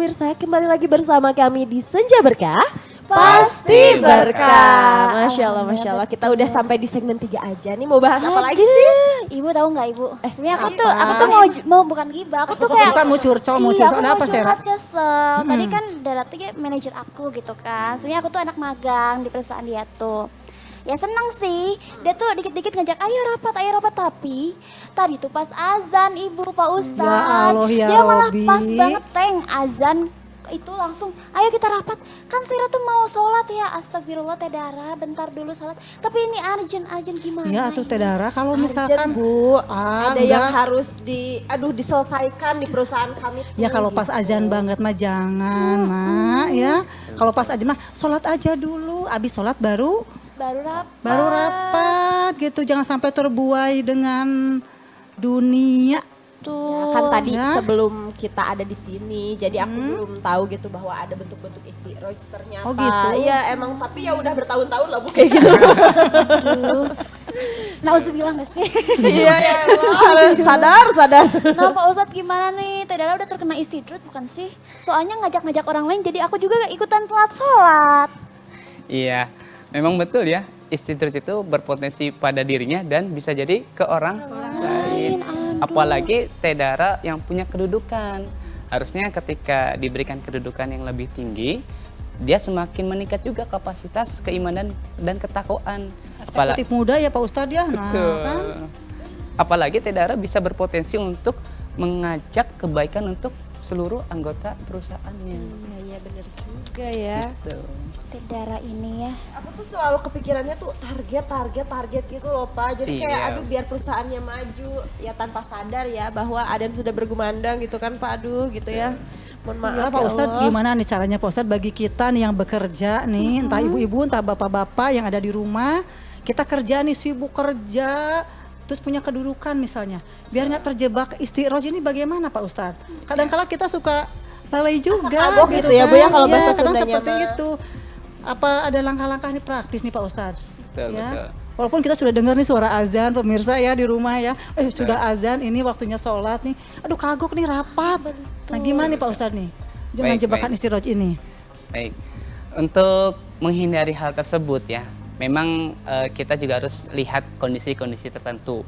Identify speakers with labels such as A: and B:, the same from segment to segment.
A: pemirsa, kembali lagi bersama kami di Senja Berkah. Pasti berkah. Masya Allah. Kita udah sampai di segmen 3 aja nih. Mau bahas apa lagi sih?
B: Ibu tahu nggak ibu? Sebenarnya aku
A: apa?
B: tuh mau bukan gibah. Aku tuh kayak
C: Bukan mau curcol, mau
B: iya,
C: curcol.
B: aku
C: Ada
B: mau
C: apa, Sera?
B: curhat kesel. Tadi kan Daratnya kayak manajer aku gitu kan. Sebenarnya aku tuh anak magang di perusahaan dia tuh. Ya seneng sih, dia tuh dikit-dikit ngajak ayo rapat, tapi tadi tuh pas azan ibu Pak Ustadz,
C: Allah, ya
B: dia malah
C: Robi.
B: pas banget teng azan itu langsung ayo kita rapat. Kan Sira tuh mau sholat ya, astagfirullah Teh Dara bentar dulu sholat, tapi ini urgent gimana
C: Ya tuh Teh Dara, kalau
A: Urgent,
C: misalkan
A: Bu. Ada
C: enggak.
A: yang harus diselesaikan di perusahaan kami tuh,
C: Ya kalau pas
A: gitu.
C: azan banget mah jangan, Mak, ya. Kalau pas azan mah sholat aja dulu, abis sholat baru rapat gitu. Jangan sampai terbuai dengan dunia.
A: Ya, kan tadi
C: Ya.
A: sebelum kita ada di sini, jadi aku belum tahu gitu bahwa ada bentuk-bentuk istiroj ternyata.
C: Oh, gitu?
A: Iya emang, tapi ya udah bertahun-tahun lah Bu kayak gitu.
B: Nauzubillah nggak sih?
A: Iya ya, sadar.
B: Nah Pak Ustadz gimana nih, Teh Dara udah terkena istidrut bukan sih? Soalnya ngajak-ngajak orang lain jadi aku juga ikutan telat sholat.
D: Iya, memang betul ya. Istidroj itu berpotensi pada dirinya dan bisa jadi ke orang lain. Apalagi Teh Dara yang punya kedudukan. Harusnya ketika diberikan kedudukan yang lebih tinggi, dia semakin meningkat juga kapasitas keimanan dan ketakwaan.
C: Eksekutif muda ya Pak Ustadz ya. Nah, kan?
D: Apalagi Teh Dara bisa berpotensi untuk mengajak kebaikan untuk seluruh anggota perusahaannya.
A: Iya bener juga ya.
D: Gitu.
B: Teh Dara ini ya.
A: Aku tuh selalu kepikirannya tuh target gitu loh Pak. Jadi kayak
D: Iya.
A: aduh biar perusahaannya maju ya tanpa sadar ya bahwa adan sudah bergumandang gitu kan Pak. Aduh gitu ya. Mohon maaf
C: Ya Pak
A: ya
C: Ustadz,
A: Allah.
C: gimana nih caranya Pak Ustadz bagi kita nih yang bekerja nih, entah ibu-ibu, entah bapak-bapak yang ada di rumah, kita kerja nih sibuk kerja, terus punya kedudukan misalnya, biar nggak terjebak istiroj ini bagaimana Pak Ustadz? Kadang-kala kita suka lalai juga,
A: kagok gitu ya, Bu, ya, kalau bahasa
C: kadang
A: Sundanya
C: seperti
A: mah.
C: itu. Apa ada langkah-langkah nih praktis nih Pak Ustadz?
D: Betul.
C: Walaupun kita sudah dengar nih suara azan pemirsa ya di rumah ya, sudah azan ini waktunya sholat nih, aduh kagok nih rapat. Nah gimana nih Pak Ustadz nih dengan
D: Baik,
C: jebakan
D: baik.
C: istiroj ini?
D: Baik, untuk menghindari hal tersebut ya, memang kita juga harus lihat kondisi-kondisi tertentu.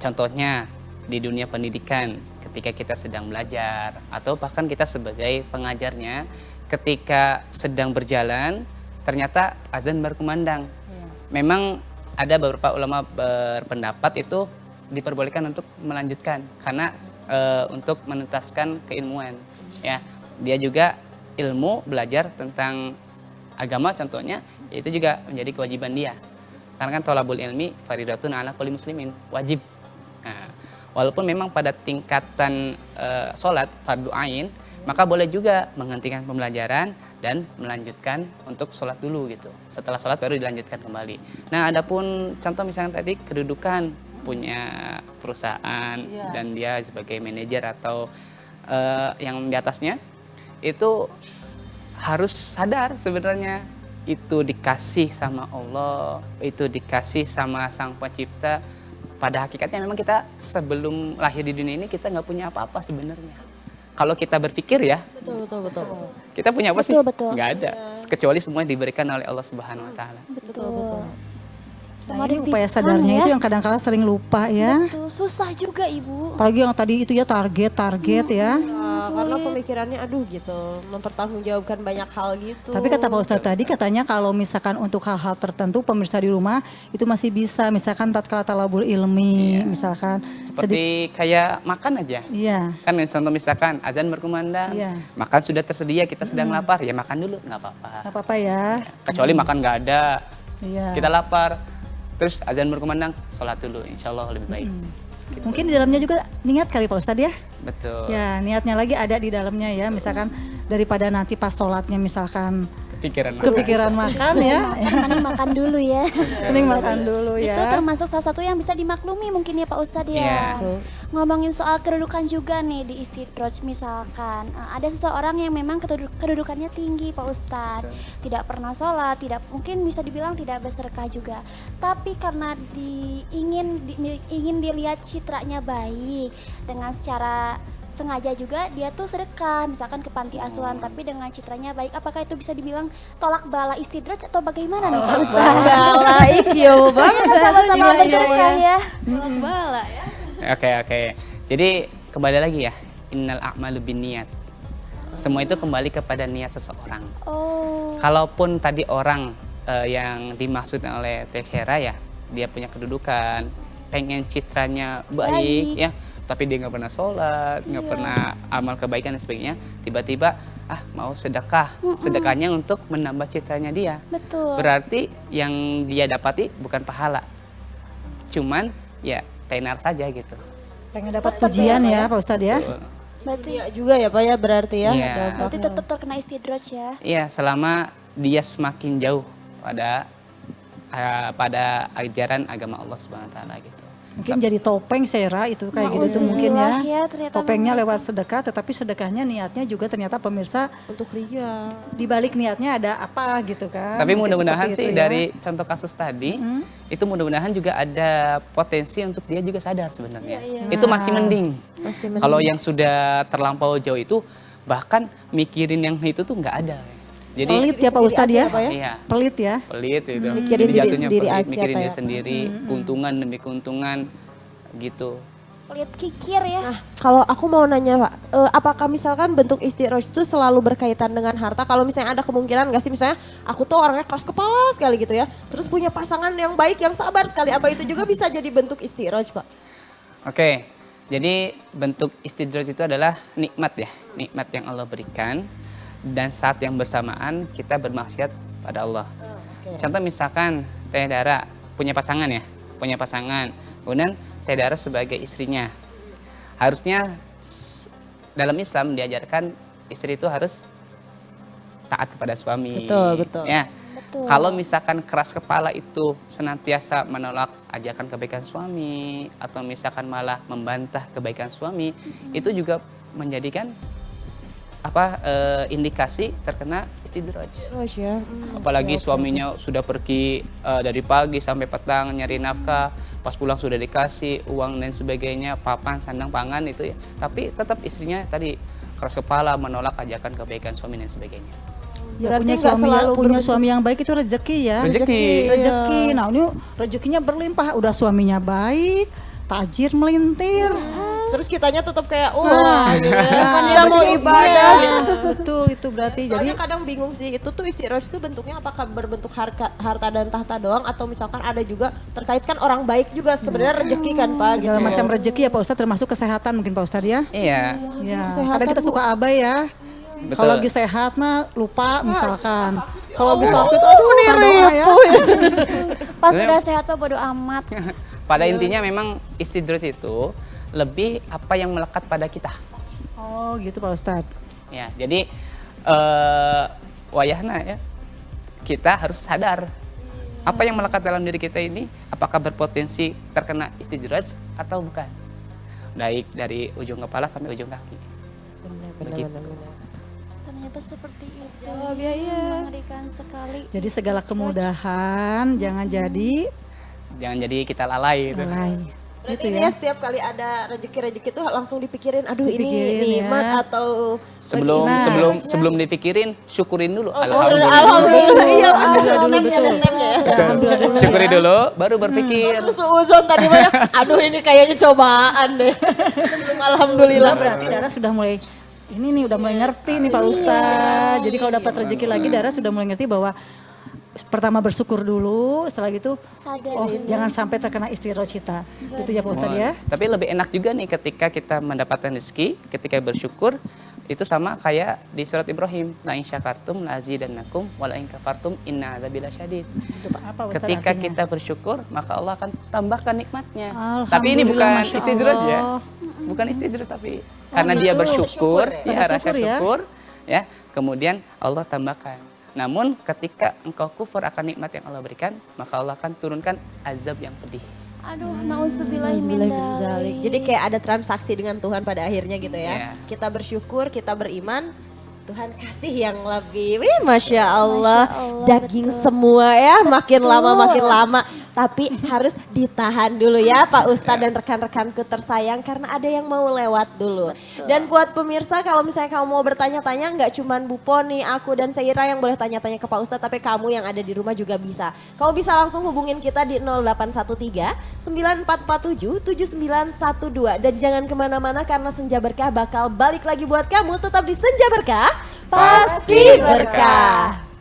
D: Contohnya di dunia pendidikan, ketika kita sedang belajar, atau bahkan kita sebagai pengajarnya, ketika sedang berjalan, ternyata azan berkumandang. Memang ada beberapa ulama berpendapat itu diperbolehkan untuk melanjutkan, karena untuk menuntaskan keilmuan. Ya, dia juga ilmu belajar tentang agama contohnya, itu juga menjadi kewajiban dia. Karena kan thalabul ilmi faridatun ala kulli muslimin, wajib. Nah, walaupun memang pada tingkatan sholat fardu ain, maka boleh juga menghentikan pembelajaran dan melanjutkan untuk sholat dulu gitu. Setelah sholat baru dilanjutkan kembali. Nah, adapun contoh misalnya tadi kedudukan punya perusahaan dan dia sebagai manajer atau yang di atasnya, itu harus sadar sebenarnya itu dikasih sama Allah, itu dikasih sama Sang Pencipta. Pada hakikatnya memang kita sebelum lahir di dunia ini kita nggak punya apa-apa sebenarnya. Kalau kita berpikir ya,
A: Betul.
D: kita punya apa sih?
B: Betul.
D: Nggak ada. Kecuali semua diberikan oleh Allah Subhanahu Wa Taala.
A: Betul.
C: Nah, ini upaya sadarnya itu yang kadang-kala sering lupa ya.
B: Betul, susah juga Ibu.
C: Apalagi yang tadi itu ya target ya.
A: Karena pemikirannya aduh gitu, mempertanggungjawabkan banyak hal gitu.
C: Tapi kata Pak Ustadz tadi katanya kalau misalkan untuk hal-hal tertentu pemirsa di rumah itu masih bisa, misalkan tatkala talabul ilmi, misalkan
D: Seperti kayak makan aja.
C: Iya.
D: Kan contoh misalkan azan berkumandang,
C: Iya.
D: makan sudah tersedia, kita sedang lapar, ya makan dulu, nggak apa-apa.
C: Nggak apa-apa ya.
D: Kecuali makan nggak ada,
C: Iya.
D: kita lapar, terus azan berkumandang, sholat dulu, insya Allah lebih baik. Gitu.
C: Mungkin di dalamnya juga niat kali Pak Ustadz ya.
D: Betul.
C: Ya niatnya lagi ada di dalamnya ya. Misalkan daripada nanti pas sholatnya misalkan kepikiran makan ya.
B: Mending makan dulu ya.
C: Mending makan dulu ya.
B: Itu termasuk salah satu yang bisa dimaklumi mungkin ya Pak Ustadz ya.
D: Iya.
B: Ngomongin soal kedudukan juga nih di istidroj misalkan. Ada seseorang yang memang kedudukannya tinggi Pak Ustadz. Tidak pernah sholat, mungkin bisa dibilang tidak bersedekah juga. Tapi karena ingin dilihat citranya baik dengan secara sengaja juga dia tuh sedekah misalkan ke panti asuhan tapi dengan citranya baik, apakah itu bisa dibilang tolak bala istidraj atau bagaimana nih Pak Ustaz?
A: Balaik ya banget.
B: Kita sama-sama bersedekah ya.
A: Bala ya.
D: Oke. Jadi kembali lagi ya, innal a'malu binniyat. Semua itu kembali kepada niat seseorang.
B: Oh.
D: Kalaupun tadi orang yang dimaksud oleh Teh Syera ya, dia punya kedudukan, pengen citranya baik ya, tapi dia nggak pernah sholat, nggak pernah amal kebaikan dan sebagainya, tiba-tiba mau sedekah, sedekahnya untuk menambah citranya dia.
B: Betul.
D: Berarti yang dia dapati bukan pahala, cuman ya tenar saja gitu.
C: Pengen dapat pujian ya Pak Ustadz ya.
D: Betul.
B: Berarti
A: Iya juga ya Pak ya berarti ya.
D: Iya.
B: berarti tetap terkena istidraj ya.
D: Iya, selama dia semakin jauh pada ajaran agama Allah Subhanahu wa taala gitu.
C: Mungkin jadi topeng Sera itu kayak gitu tuh mungkin
B: Nauzubillah
C: ya.
B: ternyata
C: Topengnya
B: memang.
C: lewat sedekah, tetapi sedekahnya niatnya juga ternyata pemirsa
A: Untuk ria.
C: di balik niatnya ada apa gitu kan.
D: Tapi
C: Mungkin
D: mudah-mudahan
C: seperti
D: sih
C: itu ya.
D: dari contoh kasus tadi, itu mudah-mudahan juga ada potensi untuk dia juga sadar sebenarnya. Itu masih mending.
A: Masih
D: Kalau yang sudah terlampau jauh itu bahkan mikirin yang itu tuh nggak ada. Jadi
C: Pelit ya Pak Ustadz ya.
A: Apa ya?
D: iya,
C: Pelit ya.
D: pelit itu.
A: Mikirin
D: Jadi
A: diri
D: jatuhnya
A: sendiri
D: pelit,
A: aja,
D: mikirin
A: Pak,
D: diri
A: ya.
D: sendiri, keuntungan demi keuntungan gitu.
B: Pelit kikir ya.
A: Nah, kalau aku mau nanya Pak, apakah misalkan bentuk istiroj itu selalu berkaitan dengan harta? Kalau misalnya ada kemungkinan nggak sih misalnya aku tuh orangnya keras kepala sekali gitu ya, terus punya pasangan yang baik yang sabar sekali, apa itu juga bisa jadi bentuk istiroj Pak?
D: Oke, jadi bentuk istidraj itu adalah nikmat ya, nikmat yang Allah berikan dan saat yang bersamaan kita bermaksiat pada Allah. Contoh misalkan Teh Dara punya pasangan ya, punya pasangan, kemudian Teh Dara sebagai istrinya. Harusnya dalam Islam diajarkan istri itu harus taat kepada suami.
A: Betul.
D: Ya.
B: Betul.
D: Kalau misalkan keras kepala itu senantiasa menolak ajakan kebaikan suami atau misalkan malah membantah kebaikan suami, itu juga menjadikan indikasi terkena istidraj.
A: Istiroj ya.
D: Apalagi suaminya sudah pergi dari pagi sampai petang nyari nafkah, pas pulang sudah dikasih uang dan sebagainya, papan, sandang, pangan itu ya. Tapi tetap istrinya tadi keras kepala menolak ajakan kebaikan suami dan sebagainya.
C: Ya,
A: Berarti
C: punya
A: nggak
C: suami
A: selalu
C: punya suami yang baik itu rezeki ya.
D: Rezeki.
C: Rezeki. Nah, ini rezekinya berlimpah, udah suaminya baik, tajir melintir.
A: Terus kitanya tetap kayak gitu ya.
C: Nah,
A: Tidak mau ibadah.
C: Iya, betul itu berarti.
A: Soalnya
C: Jadi
A: kadang bingung sih, itu tuh istiroj itu bentuknya apakah berbentuk harta dan tahta doang atau misalkan ada juga terkait kan orang baik juga sebenarnya rezeki kan Pak gitu.
C: segala macam rezeki ya Pak Ustadz, termasuk kesehatan mungkin Pak Ustadz ya.
D: Iya,
C: Ya,
A: kesehatan,
C: kadang kita
A: Bu.
C: suka abai ya.
D: betul.
C: Kalau lagi sehat mah lupa misalkan. Kalau lagi sakit, aduh berdoa ya.
B: Pas udah sehat tuh bodo amat.
D: Pada intinya memang istidraj itu lebih apa yang melekat pada kita.
C: Oh gitu Pak Ustadz.
D: Ya, jadi wayahna ya, kita harus sadar apa yang melekat dalam diri kita ini, apakah berpotensi terkena istidraj atau bukan. Baik dari ujung kepala sampai ujung kaki. Begitu.
B: Ternyata seperti itu.
A: Jawab ya, iya.
B: Mengerikan sekali.
C: Jadi segala kemudahan jangan jadi
D: Jangan jadi kita lalai gitu.
C: lalai.
A: Berarti
C: Gitu
A: ini
C: ya.
A: ya setiap kali ada rezeki-rezeki tuh langsung dipikirin, aduh
C: Dipikirin
A: ini
C: ya.
A: nikmat atau
D: Sebelum
A: bagi istri aja.
D: sebelum dipikirin, syukurin dulu.
A: Alhamdulillah. Iya,
C: Alhamdulillah dulu,
A: stepnya,
C: betul.
A: stepnya ya.
C: Alhamdulillah dulu.
D: Syukuri dulu, baru berpikir.
A: Suuzon tadi Pak ya, aduh ini kayaknya cobaan deh. Belum alhamdulillah.
C: Berarti Dara sudah mulai ini nih udah mulai ngerti nih Pak Ustadz. Jadi kalau dapat rezeki lagi Dara sudah mulai ngerti bahwa pertama bersyukur dulu, setelah gitu
B: Sadar.
C: jangan sampai terkena istidraj kita. Itu ya Pak Ustadz ya.
D: Tapi lebih enak juga nih ketika kita mendapatkan rezeki, ketika bersyukur, itu sama kayak di surat Ibrahim, la in syakartum la azidannakum wa la in kafartum inna adzabi lasyadid.
C: Itu Pak apa Ustadz
D: Ketika
C: artinya?
D: kita bersyukur, maka Allah akan tambahkan nikmatnya.
C: Alhamdulillah,
D: Tapi ini bukan
C: Masya
D: istidraj ya.
C: Allah.
D: Bukan istidraj tapi karena dia
C: gitu.
D: bersyukur,
A: Bersyukur
D: ya
C: Rasa
D: rasa
C: syukur ya.
D: syukur, ya. Kemudian Allah tambahkan. Namun ketika engkau kufur akan nikmat yang Allah berikan, maka Allah akan turunkan azab yang pedih.
B: Aduh, nauzubillahi min
A: Alhamdulillah,
B: dzalik.
A: Jadi kayak ada transaksi dengan Tuhan pada akhirnya gitu ya.
D: Iya.
A: Kita bersyukur, kita beriman, Tuhan kasih yang lebih. Wih, Masya Allah,
B: Masya Allah,
A: daging
B: betul.
A: semua ya, makin lama makin lama. Tapi harus ditahan dulu ya Pak Ustadz dan rekan-rekanku tersayang karena ada yang mau lewat dulu. Dan buat pemirsa kalau misalnya kamu mau bertanya-tanya nggak cuman Bu Poni, aku dan Seira yang boleh tanya-tanya ke Pak Ustadz, tapi kamu yang ada di rumah juga bisa. Kamu bisa langsung hubungin kita di 0813 9447 7912 dan jangan kemana-mana karena Senja Berkah bakal balik lagi buat kamu. Tetap di Senja Berkah, pasti berkah.